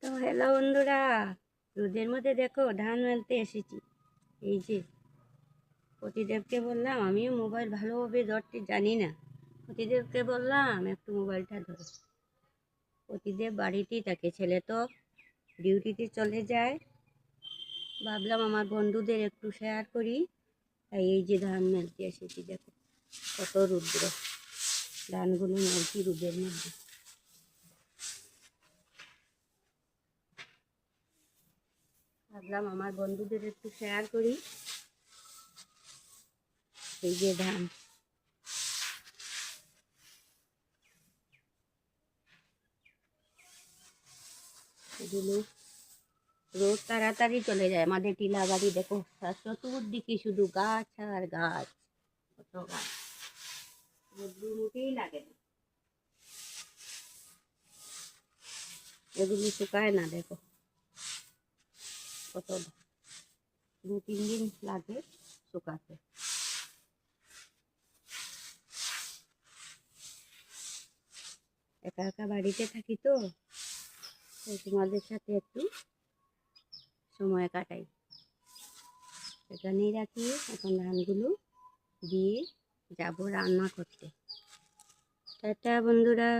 তো হ্যালো বন্ধুরা, রোদের মধ্যে দেখো ধান মেলতে এসেছি। এই যে প্রতিদেবকে বললাম, আমিও মোবাইল ভালোভাবে ধরতে জানি না। প্রতিদেবকে বললাম একটু মোবাইলটা ধরো। প্রতিদেব বাড়িতেই থাকে, ছেলে তো ডিউটিতে চলে যায়। ভাবলাম আমার বন্ধুদের একটু শেয়ার করি, তাই এই যে ধান মেলতে এসেছি। দেখো কত রুদ্র, ধানগুলো মেলছি রোদের মধ্যে। ভাবলাম আমার বন্ধুদের একটু শেয়ার করি। এই যে ধান, এগুলো রোদ তাড়াতাড়ি চলে যায়। আমাদের টিলা বাড়ি দেখো, চতুর্দিকে শুধু গাছ আর গাছ, কত গাছ, রোদ্দুর মুখেই লাগে না। এগুলি শুকায় না, দেখো কত, 2-3 দিন লাগে শুকাতে। একা একা বাড়িতে থাকি তো, তাই তোমাদের সাথে একটু সময় কাটাই। এখানেই রাখি, এখন ধানগুলো দিয়ে যাবো রান্না করতে। টাটা বন্ধুরা।